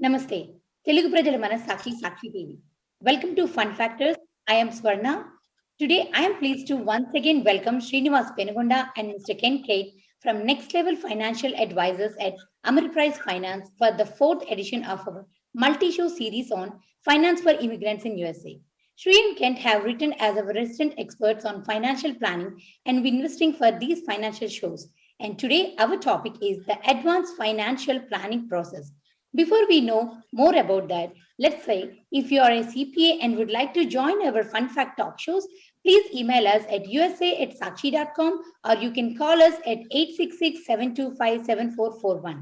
Namaste. Telugu ప్రజల మనస్సాక్షి సాక్షి TV. Welcome to Fun Factors. I am Swarna. Today, I am pleased to once again welcome Srinivas Penugonda and Mr. Ken Kate from Next Level Financial Advisors at Ameriprise Finance for the fourth edition of our multi-show series on finance for immigrants in USA. Sri and Kent have written as our resident experts on financial planning and investing for these financial shows. And today, our topic is the advanced financial planning process. Before we know more about that, let's say if you are a CPA and would like to join our Fun Fact Talk shows, please email us at usa@sakshi.com or you can call us at 866-725-7441.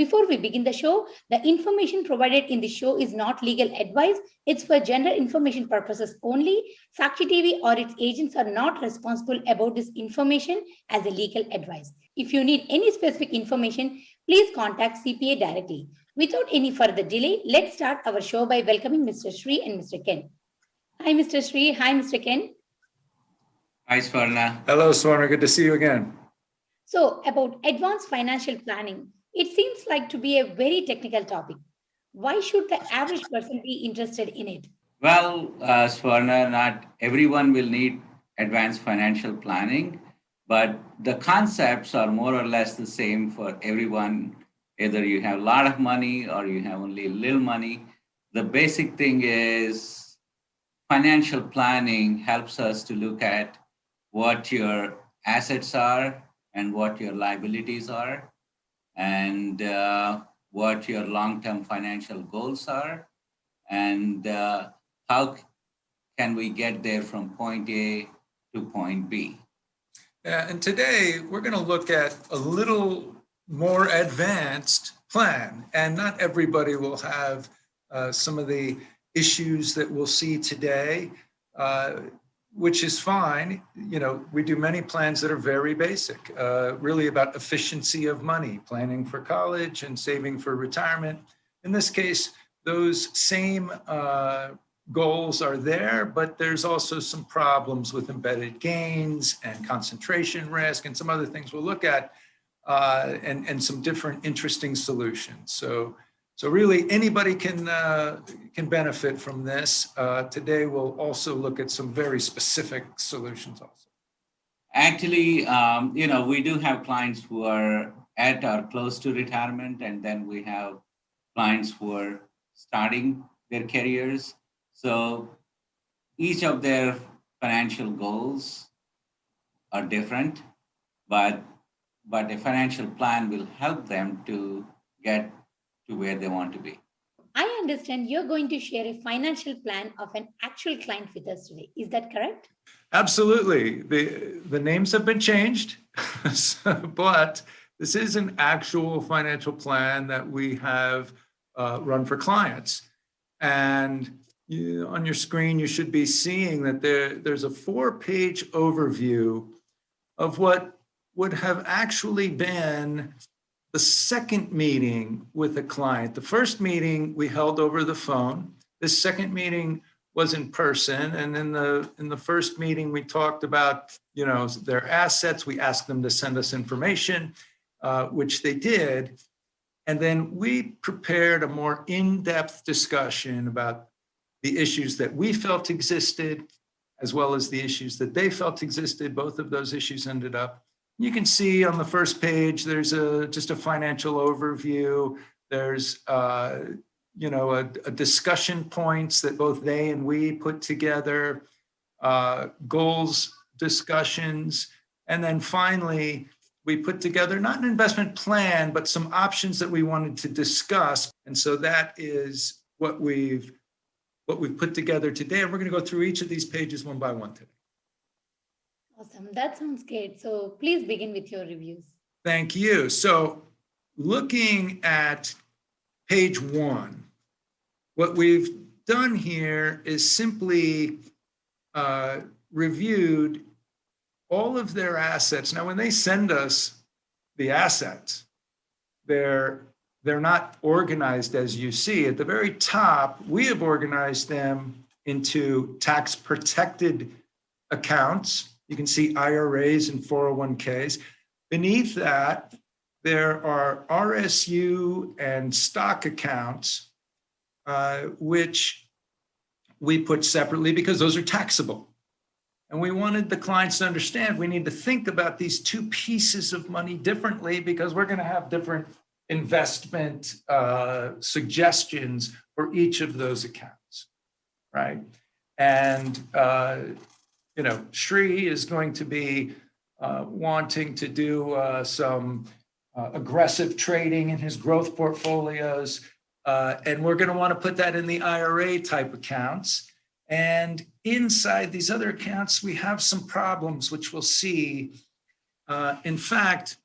Before we begin the show, the information provided in the show is not legal advice. It's for general information purposes only. Sakshi TV or its agents are not responsible about this information as a legal advice. If you need any specific information, please contact CPA directly. Without any further delay, let's start our show by welcoming Mr. Sri and Mr. Ken. Hi, Mr. Sri. Hi, Mr. Ken. Hi, Swarna. Hello, Swarna. Good to see you again. So, about advanced financial planning, it seems like to be a very technical topic. Why should the average person be interested in it? Well, Swarna, not everyone will need advanced financial planning, but the concepts are more or less the same for everyone. Either you have a lot of money or you have only little money. The basic thing is financial planning helps us to look at what your assets are and what your liabilities are and what your long-term financial goals are and how can we get there from point A to point B. And today we're going to look at a little more advanced plan, and not everybody will have some of the issues that we'll see today, which is fine. You know, we do many plans that are very basic, really about efficiency of money, planning for college and saving for retirement. In this case, those same goals are there, but there's also some problems with embedded gains and concentration risk and some other things we'll look at. And some different interesting solutions. So really anybody can benefit from this. Today we'll also look at some very specific solutions also. Actually, we do have clients who are at or close to retirement, and then we have clients who are starting their careers. So each of their financial goals are different, but a financial plan will help them to get to where they want to be. I understand you're going to share a financial plan of an actual client with us today. Is that correct? Absolutely. The names have been changed, but this is an actual financial plan that we have run for clients. And on your screen, you should be seeing that there's a 4-page overview of what would have actually been the second meeting with a client. The first meeting we held over the phone. This second meeting was in person. And in the first meeting, we talked about, their assets. We asked them to send us information, which they did. And then we prepared a more in-depth discussion about the issues that we felt existed, as well as the issues that they felt existed. Both of those issues ended up. You can see on the first page, there's just a financial overview. There's, a discussion points that both they and we put together, goals discussions. And then finally, we put together not an investment plan, but some options that we wanted to discuss. And so that is what we've put together today. And we're going to go through each of these pages one by one today. Awesome. That sounds great. So please begin with your reviews. Thank you. So looking at page 1, what we've done here is simply reviewed all of their assets. Now, when they send us the assets, they're not organized as you see. At the very top, we have organized them into tax-protected accounts. You can see IRAs and 401ks. Beneath that, there are RSU and stock accounts which we put separately because those are taxable. And we wanted the clients to understand we need to think about these two pieces of money differently because we're going to have different investment suggestions for each of those accounts, right? And, Shri is going to be wanting to do some aggressive trading in his growth portfolios. And we're going to want to put that in the IRA type accounts. And inside these other accounts, we have some problems, which we'll see. In fact,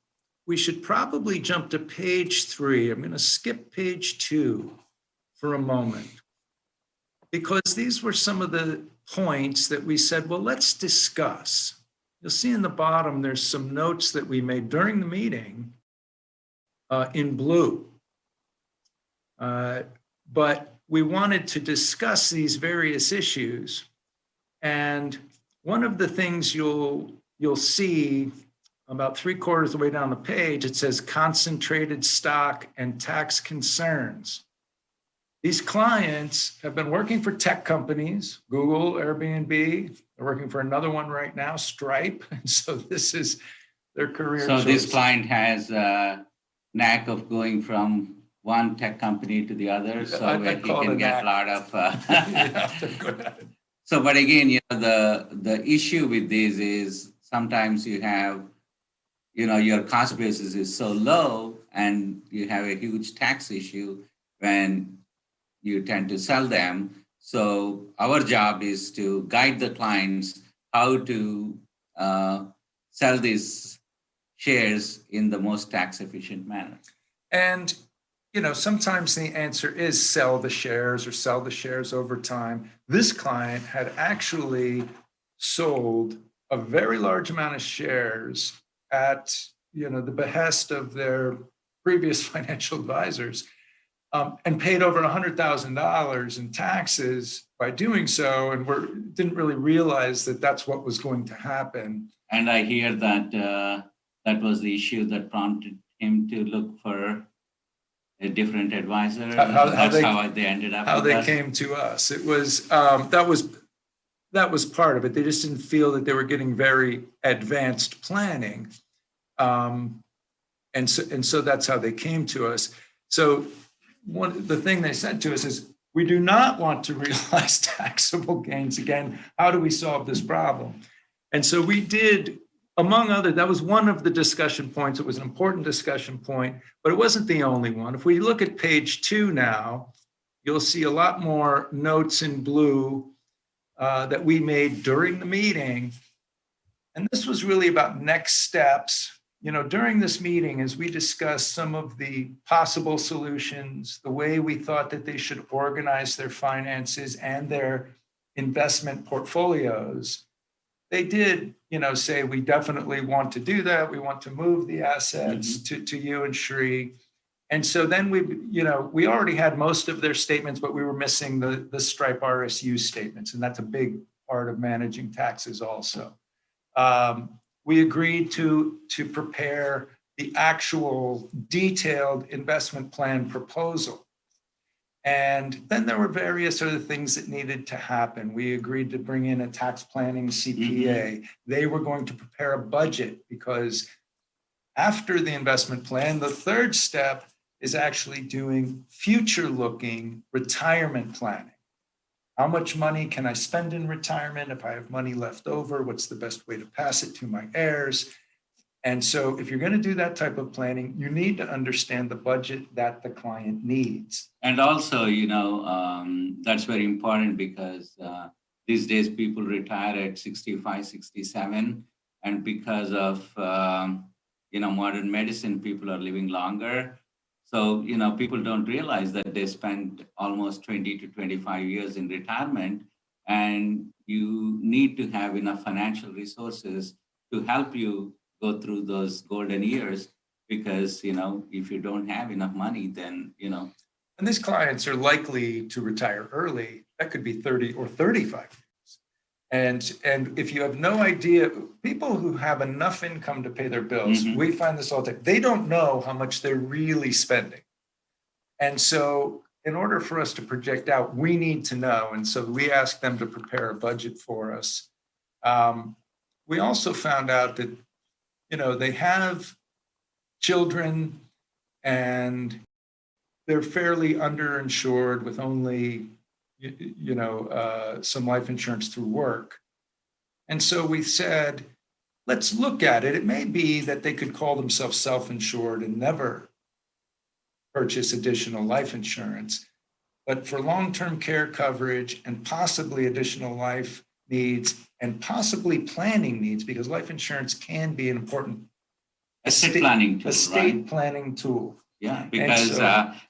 we should probably jump to page 3. I'm going to skip page 2 for a moment, because these were some of the points that we said, well, let's discuss. You'll see in the bottom, there's some notes that we made during the meeting in blue. But we wanted to discuss these various issues. And one of the things you'll see about 3/4 of the way down the page, it says concentrated stock and tax concerns. These clients have been working for tech companies, Google, Airbnb. They're working for another one right now, Stripe. And so this is their career So choice. this client has a knack of going from one tech company to the other, so where he can get a lot of. So, but again, the issue with this is sometimes you have, your cost basis is so low, and you have a huge tax issue when you tend to sell them. So our job is to guide the clients how to sell these shares in the most tax efficient manner. And, sometimes the answer is sell the shares or sell the shares over time. This client had actually sold a very large amount of shares at, the behest of their previous financial advisors, and paid over $100,000 in taxes by doing so, and didn't really realize that that's what was going to happen. And I hear that that was the issue that prompted him to look for a different advisor. That's how they ended up. How they came to us. It was that was part of it. They just didn't feel that they were getting very advanced planning, and so that's how they came to us. So the thing they said to us is, we do not want to realize taxable gains again. How do we solve this problem? And so we did, among other, that was one of the discussion points. It was an important discussion point, but it wasn't the only one. If we look at page 2 now, you'll see a lot more notes in blue that we made during the meeting. And this was really about next steps. During this meeting, as we discussed some of the possible solutions, the way we thought that they should organize their finances and their investment portfolios, they did, say, we definitely want to do that. We want to move the assets to you and Shri. And so then we already had most of their statements, but we were missing the Stripe RSU statements. And that's a big part of managing taxes also. We agreed to prepare the actual detailed investment plan proposal. And then there were various other things that needed to happen. We agreed to bring in a tax planning CPA. They were going to prepare a budget, because after the investment plan, the third step is actually doing future-looking retirement planning. How much money can I spend in retirement? If I have money left over, what's the best way to pass it to my heirs? And so if you're going to do that type of planning, you need to understand the budget that the client needs. And also, that's very important, because these days people retire at 65, 67. And because of, modern medicine, people are living longer. So, people don't realize that they spend almost 20 to 25 years in retirement, and you need to have enough financial resources to help you go through those golden years, because, if you don't have enough money, then, And these clients are likely to retire early. That could be 30 or 35 years. And if you have no idea, people who have enough income to pay their bills, we find this all the time, they don't know how much they're really spending. And so in order for us to project out, we need to know. And so we asked them to prepare a budget for us. We also found out that, they have children and they're fairly underinsured with only, some life insurance through work. And so we said, let's look at it. It may be that they could call themselves self-insured and never purchase additional life insurance. But for long-term care coverage and possibly additional life needs and possibly planning needs, because life insurance can be an important Estate planning tool, estate right? planning tool. Yeah, because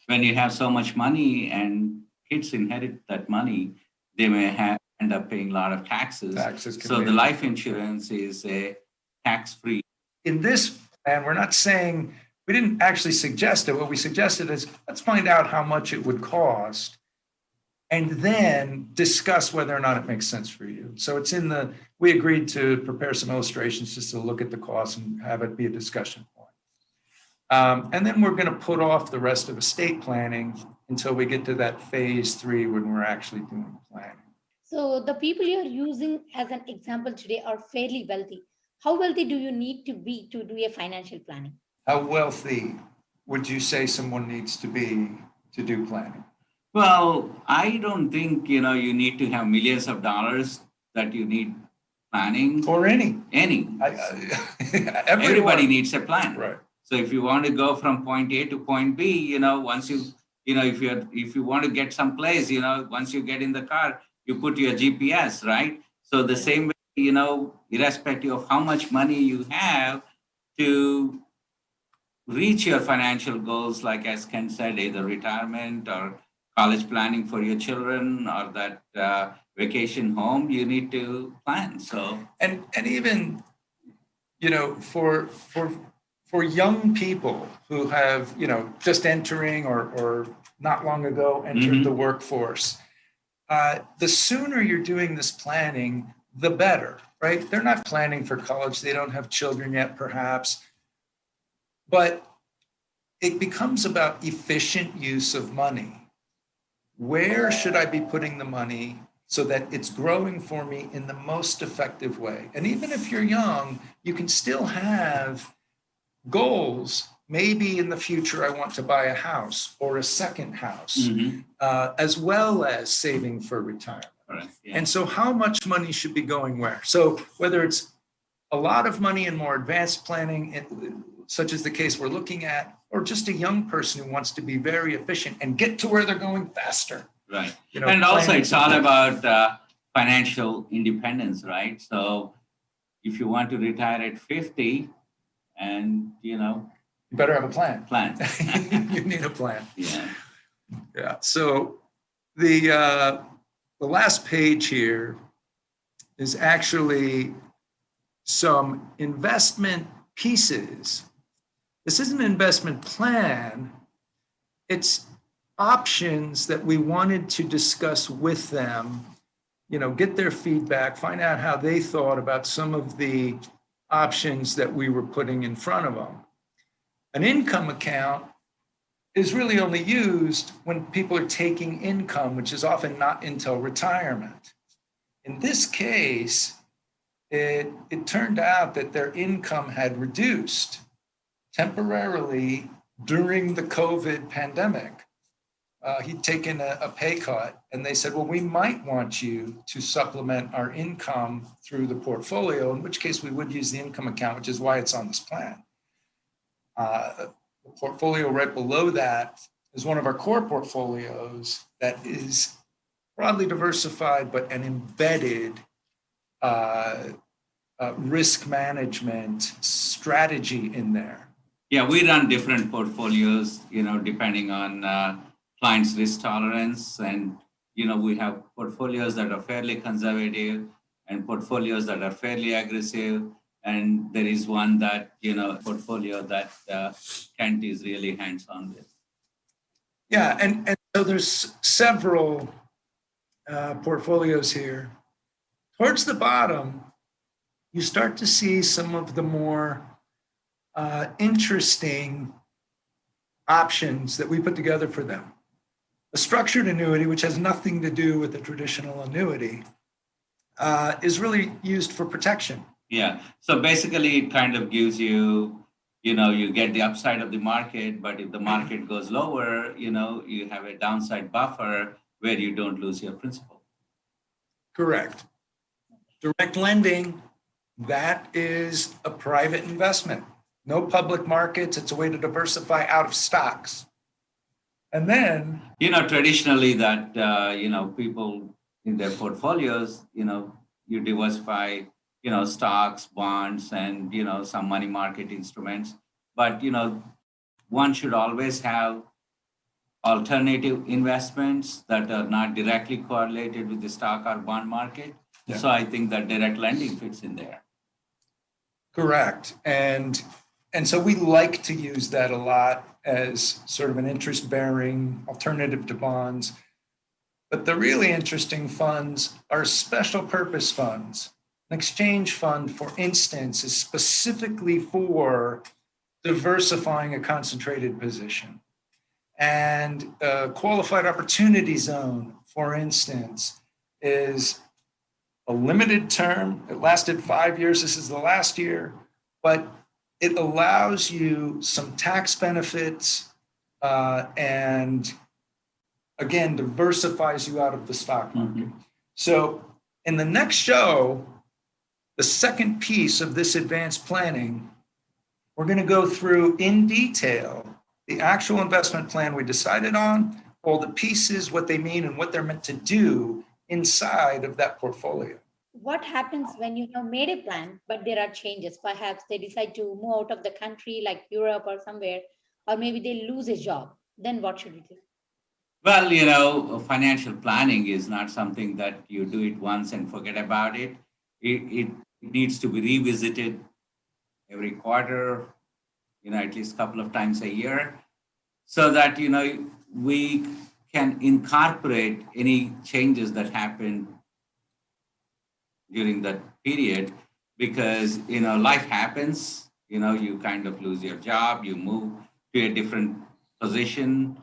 when you have so much money and kids inherit that money, they may end up paying a lot of taxes. So the life insurance is a tax-free. In this plan, we're not saying, we didn't actually suggest it. What we suggested is, let's find out how much it would cost and then discuss whether or not it makes sense for you. So we agreed to prepare some illustrations just to look at the costs and have it be a discussion point. And then we're going to put off the rest of estate planning until we get to that phase 3 when we're actually doing planning. So the people you're using as an example today are fairly wealthy. How wealthy do you need to be to do a financial planning? How wealthy would you say someone needs to be to do planning? Well, I don't think, you need to have millions of dollars that you need planning. Or any. Everybody needs a plan. Right. So if you want to go from point A to point B, once if you want to get someplace, once you get in the car, you put your GPS, right? So the same way, irrespective of how much money you have to reach your financial goals, like as Ken said, either retirement or college planning for your children or that vacation home, you need to plan. So and even for young people who have just entering or not long ago entered the workforce, the sooner you're doing this planning, the better, right? They're not planning for college. They don't have children yet, perhaps. But it becomes about efficient use of money. Where should I be putting the money so that it's growing for me in the most effective way? And even if you're young, you can still have goals. Maybe in the future, I want to buy a house or a second house, as well as saving for retirement. Right, yeah. And so how much money should be going where? So whether it's a lot of money in more advanced planning, such as the case we're looking at, or just a young person who wants to be very efficient and get to where they're going faster. Right. And also it's all about financial independence, right? So if you want to retire at 50 and, you better have a plan. You need a plan. Yeah. Yeah. So the last page here is actually some investment pieces. This isn't an investment plan. It's options that we wanted to discuss with them, get their feedback, find out how they thought about some of the options that we were putting in front of them. An income account is really only used when people are taking income, which is often not until retirement. In this case, it turned out that their income had reduced temporarily during the COVID pandemic. He'd taken a pay cut, and they said, well, we might want you to supplement our income through the portfolio, in which case we would use the income account, which is why it's on this plan. The portfolio right below that is one of our core portfolios that is broadly diversified, but an embedded risk management strategy in there. Yeah, we run different portfolios, depending on clients' risk tolerance. And, we have portfolios that are fairly conservative and portfolios that are fairly aggressive. And there is one that, portfolio that Kent is really hands-on with. Yeah, and so there's several portfolios here. Towards the bottom, you start to see some of the more interesting options that we put together for them. A structured annuity, which has nothing to do with the traditional annuity, is really used for protection. Yeah. So basically, it kind of gives you, you get the upside of the market, but if the market goes lower, you have a downside buffer where you don't lose your principal. Correct. Direct lending, that is a private investment. No public markets. It's a way to diversify out of stocks. And then, Traditionally that, people in their portfolios, you diversify, stocks, bonds, and, some money market instruments. But, one should always have alternative investments that are not directly correlated with the stock or bond market. Yeah. So I think that direct lending fits in there. correct. And so we like to use that a lot as sort of an interest-bearing alternative to bonds. But the really interesting funds are special purpose funds. An exchange fund, for instance, is specifically for diversifying a concentrated position. And a qualified opportunity zone, for instance, is a limited term. It lasted 5 years. This is the last year, but it allows you some tax benefits and again, diversifies you out of the stock market. Mhm. So in the next show, the second piece of this advanced planning, we're going to go through in detail the actual investment plan we decided on, all the pieces, what they mean, and what they're meant to do inside of that portfolio. What happens when you have made a plan, but there are changes? Perhaps they decide to move out of the country, like Europe or somewhere, or maybe they lose a job. Then what should we do? Well, financial planning is not something that you do it once and forget about it. It needs to be revisited every quarter, at least a couple of times a year, so that, we can incorporate any changes that happen during that period. Because, life happens, you kind of lose your job, you move to a different position,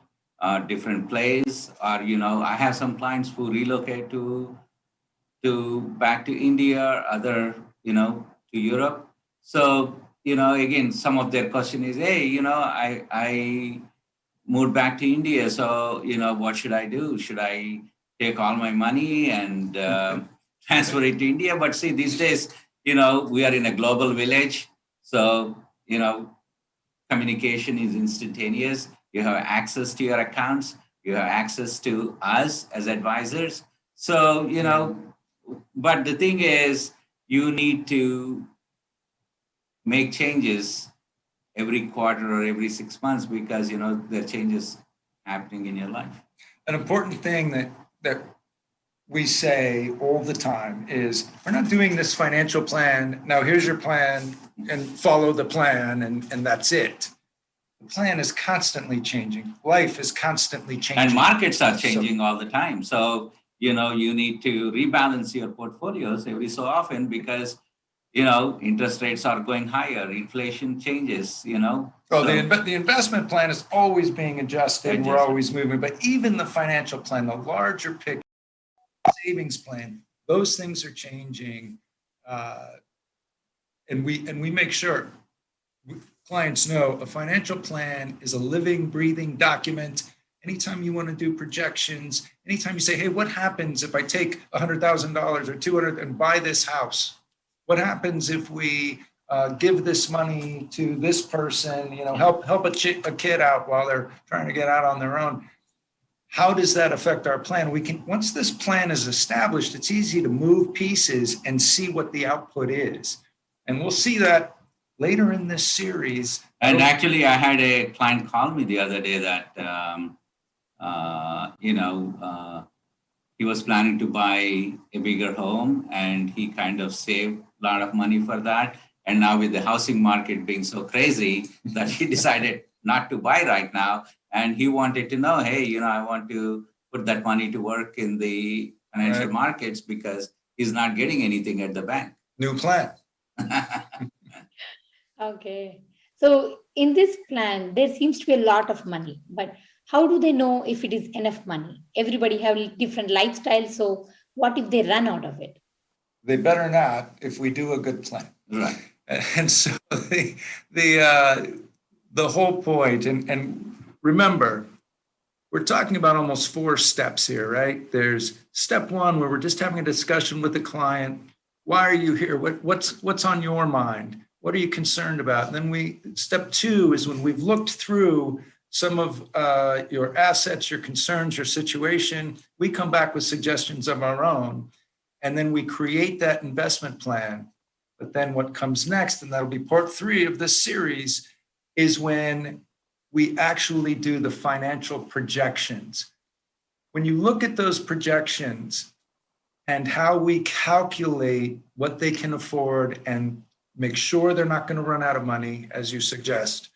different place, or, I have some clients who relocate to back to India, other, to Europe. So, again, some of their question is, hey, I moved back to India. So, what should I do? Should I take all my money and transfer it to India? But see, these days, we are in a global village. So, communication is instantaneous. You have access to your accounts. You have access to us as advisors. So, but the thing is, you need to make changes every quarter or every 6 months because, there are changes happening in your life. An important thing that we say all the time is we're not doing this financial plan. Now here's your plan and follow the plan and that's it. The plan is constantly changing. Life is constantly changing. And markets are changing all the time. So, you need to rebalance your portfolios every so often because, interest rates are going higher, inflation changes, Well, the investment plan is always being adjusted. We're always moving, but even the financial plan, the larger picture, savings plan, those things are changing. And we make sure clients know a financial plan is a living, breathing document. Anytime you want to do projections, anytime you say, hey, what happens if I take $100,000 or 200 and buy this house? What happens if we give this money to this person, help a kid out while they're trying to get out on their own? How does that affect our plan? Once this plan is established, it's easy to move pieces and see what the output is. And we'll see that later in this series. And actually, I had a client call me the other day that, he was planning to buy a bigger home and he kind of saved a lot of money for that. And now with the housing market being so crazy that he decided not to buy right now. And he wanted to know, hey, I want to put that money to work in the financial markets because he's not getting anything at the bank. New plan. Okay. So in this plan, there seems to be a lot of money, but how do they know if it is enough money? Everybody have different lifestyles. So what if they run out of it? They better not if we do a good plan. Right. And so the whole point, and remember, we're talking about almost 4 steps here, right? There's step 1 where we're just having a discussion with the client. Why are you here? What's on your mind? What are you concerned about? And then step 2 is when we've looked through some of your assets, your concerns, your situation, we come back with suggestions of our own, and then we create that investment plan. But then what comes next, and that'll be part 3 of this series, is when we actually do the financial projections. When you look at those projections and how we calculate what they can afford and make sure they're not going to run out of money, as you suggest,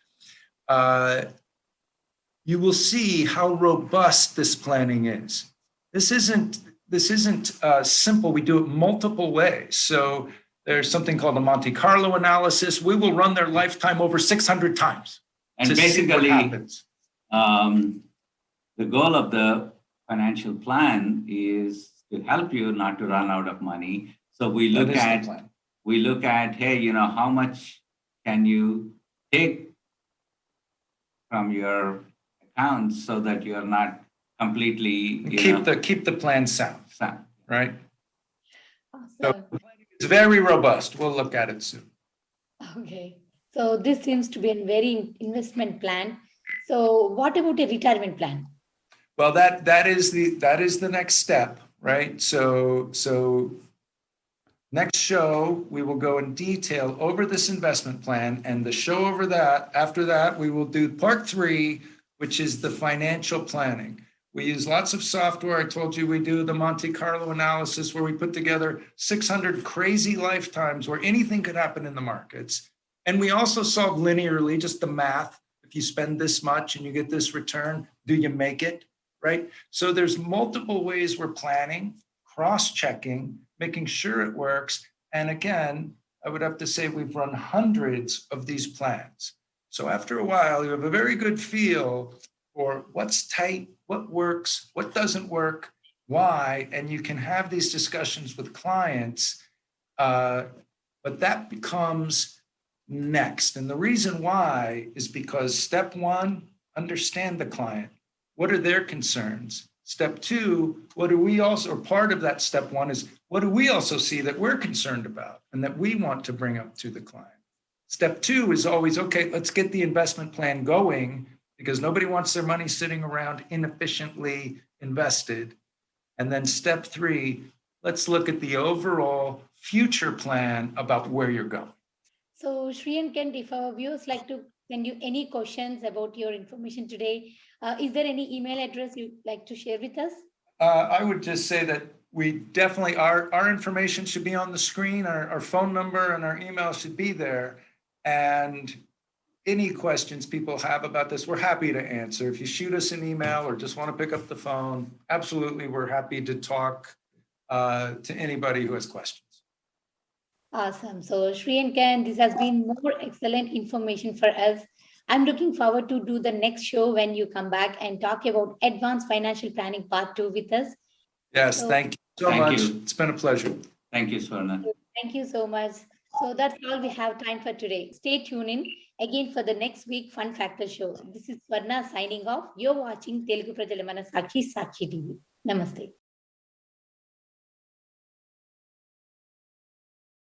you will see how robust this planning is. This isn't simple. We do it multiple ways. So there's something called a Monte Carlo analysis. We will run their lifetime over 600 times. And basically, the goal of the financial plan is to help you not to run out of money. So we look at, hey, how much can you take from your account so that you're not completely keep the plan sound, right? Awesome. So it's very robust. We'll look at it soon. Okay. So this seems to be a very investment plan. So what about a retirement plan? Well, that is the next step, right? So next show, we will go in detail over this investment plan, and the show after that, we will do part 3, which is the financial planning. We use lots of software. I told you we do the Monte Carlo analysis where we put together 600 crazy lifetimes where anything could happen in the markets. And we also solve linearly, just the math. If you spend this much and you get this return, do you make it, right? So there's multiple ways we're planning, cross-checking, making sure it works. And again, I would have to say we've run hundreds of these plans. So after a while, you have a very good feel for what's tight, what works, what doesn't work, why, and you can have these discussions with clients, but that becomes next. And the reason why is because step 1, understand the client. What are their concerns? Step 2, what do we also, or part of that step 1 is, what do we also see that we're concerned about and that we want to bring up to the client? Step 2 is always, okay, let's get the investment plan going because nobody wants their money sitting around inefficiently invested. And then step 3, let's look at the overall future plan about where you're going. So Shri and Kent, if our viewers like to send you any questions about your information today, is there any email address you'd like to share with us? I would just say that we definitely, our information should be on the screen, our phone number and our email should be there. And any questions people have about this, we're happy to answer. If you shoot us an email or just want to pick up the phone, absolutely, we're happy to talk to anybody who has questions. Awesome. So Shri and Ken, this has been more excellent information for us. I'm looking forward to do the next show when you come back and talk about advanced financial planning part 2 with us. Yes, thank you so much. It's been a pleasure. Thank you, Swarna. Thank you so much. So that's all we have time for today. Stay tuned in again for the next week Fun Factor show. This is Swarna signing off. You're watching Telugu Prajalamana Sakshi TV. Namaste.